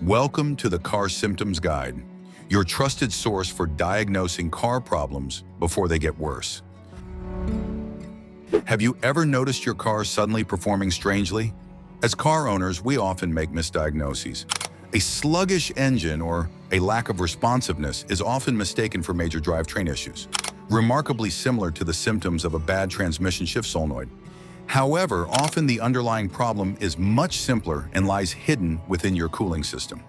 Welcome to the Car Symptoms Guide, your trusted source for diagnosing car problems before they get worse. Have you ever noticed your car suddenly performing strangely? As car owners, we often make misdiagnoses. A sluggish engine or a lack of responsiveness is often mistaken for major drivetrain issues, remarkably similar to the symptoms of a bad transmission shift solenoid. However, often the underlying problem is much simpler and lies hidden within your cooling system.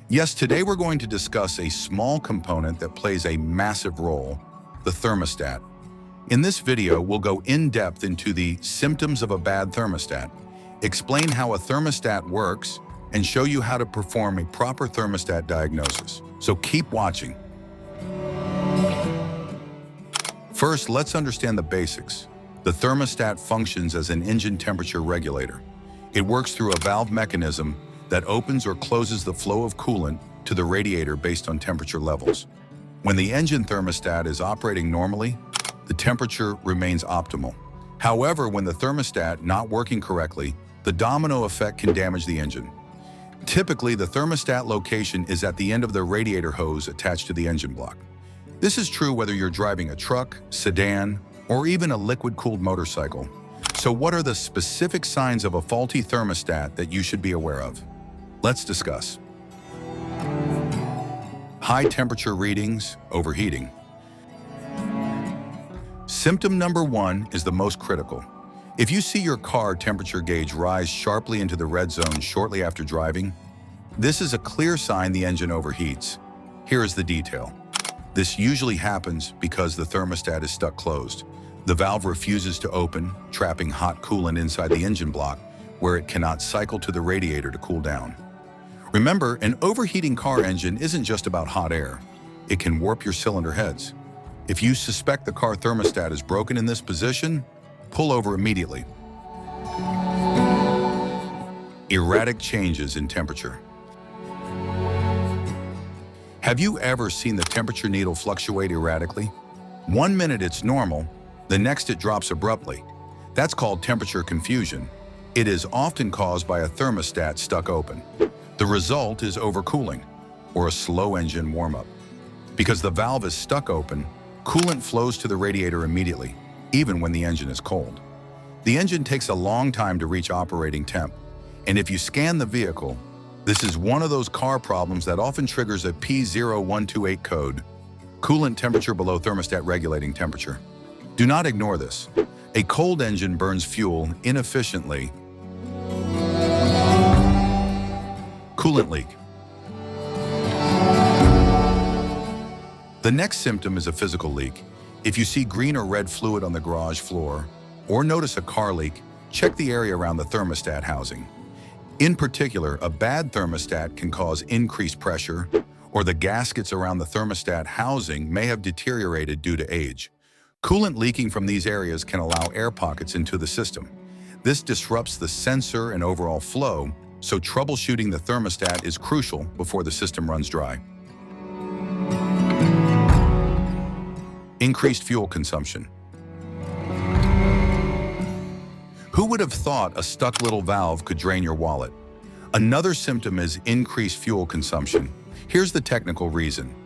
Yes, today we're going to discuss a small component that plays a massive role, the thermostat. In this video, we'll go in-depth into the symptoms of a bad thermostat, explain how a thermostat works, and show you how to perform a proper thermostat diagnosis. So keep watching. First, let's understand the basics. The thermostat functions as an engine temperature regulator. It works through a valve mechanism that opens or closes the flow of coolant to the radiator based on temperature levels. When the engine thermostat is operating normally, the temperature remains optimal. However, when the thermostat not working correctly, the domino effect can damage the engine. Typically, the thermostat location is at the end of the radiator hose attached to the engine block. This is true whether you're driving a truck, sedan, or even a liquid-cooled motorcycle. So what are the specific signs of a faulty thermostat that you should be aware of? Let's discuss. High temperature readings, overheating. Symptom number 1 is the most critical. If you see your car temperature gauge rise sharply into the red zone shortly after driving, this is a clear sign the engine overheats. Here is the detail. This usually happens because the thermostat is stuck closed. The valve refuses to open, trapping hot coolant inside the engine block, where it cannot cycle to the radiator to cool down. Remember, an overheating car engine isn't just about hot air. It can warp your cylinder heads. If you suspect the car thermostat is broken in this position, pull over immediately. Erratic changes in temperature. Have you ever seen the temperature needle fluctuate erratically? 1 minute it's normal, the next it drops abruptly. That's called temperature confusion. It is often caused by a thermostat stuck open. The result is overcooling, or a slow engine warm-up. Because the valve is stuck open, coolant flows to the radiator immediately, even when the engine is cold. The engine takes a long time to reach operating temp, and if you scan the vehicle, this is one of those car problems that often triggers a P0128 code, coolant temperature below thermostat regulating temperature. Do not ignore this. A cold engine burns fuel inefficiently. Coolant leak. The next symptom is a physical leak. If you see green or red fluid on the garage floor, or notice a car leak, check the area around the thermostat housing. In particular, a bad thermostat can cause increased pressure, or the gaskets around the thermostat housing may have deteriorated due to age. Coolant leaking from these areas can allow air pockets into the system. This disrupts the sensor and overall flow, so troubleshooting the thermostat is crucial before the system runs dry. Increased fuel consumption. Who would have thought a stuck little valve could drain your wallet? Another symptom is increased fuel consumption. Here's the technical reason.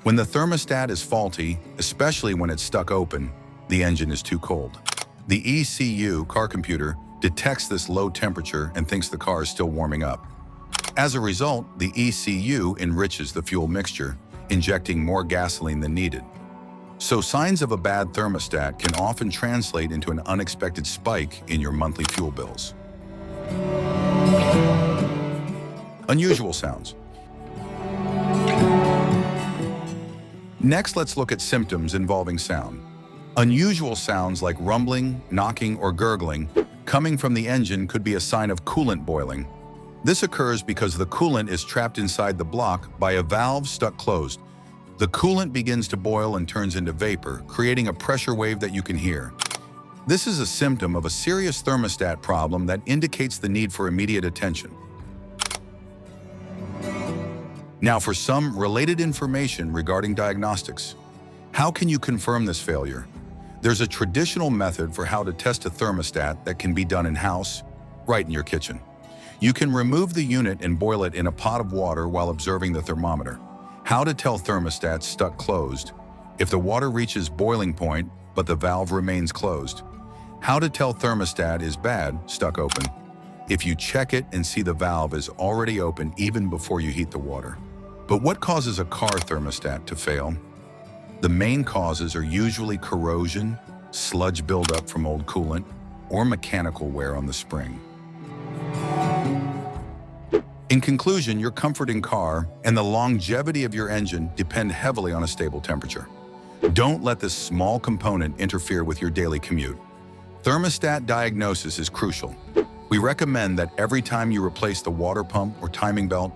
When the thermostat is faulty, especially when it's stuck open, the engine is too cold. The ECU, car computer, detects this low temperature and thinks the car is still warming up. As a result, the ECU enriches the fuel mixture, injecting more gasoline than needed. So signs of a bad thermostat can often translate into an unexpected spike in your monthly fuel bills. Unusual sounds. Next, let's look at symptoms involving sound. Unusual sounds like rumbling, knocking, or gurgling coming from the engine could be a sign of coolant boiling. This occurs because the coolant is trapped inside the block by a valve stuck closed. The coolant begins to boil and turns into vapor, creating a pressure wave that you can hear. This is a symptom of a serious thermostat problem that indicates the need for immediate attention. Now for some related information regarding diagnostics. How can you confirm this failure? There's a traditional method for how to test a thermostat that can be done in-house, right in your kitchen. You can remove the unit and boil it in a pot of water while observing the thermometer. How to tell thermostat stuck closed. If the water reaches boiling point, but the valve remains closed. How to tell thermostat is bad, stuck open. If you check it and see the valve is already open even before you heat the water. But what causes a car thermostat to fail? The main causes are usually corrosion, sludge buildup from old coolant, or mechanical wear on the spring. In conclusion, your comfort in car and the longevity of your engine depend heavily on a stable temperature. Don't let this small component interfere with your daily commute. Thermostat diagnosis is crucial. We recommend that every time you replace the water pump or timing belt,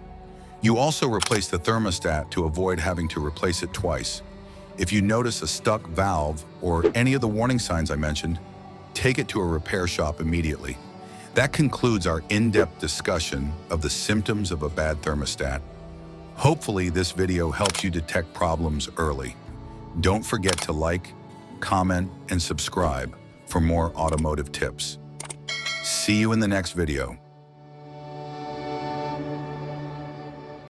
you also replace the thermostat to avoid having to replace it twice. If you notice a stuck valve or any of the warning signs I mentioned, take it to a repair shop immediately. That concludes our in-depth discussion of the symptoms of a bad thermostat. Hopefully, this video helps you detect problems early. Don't forget to like, comment, and subscribe for more automotive tips. See you in the next video.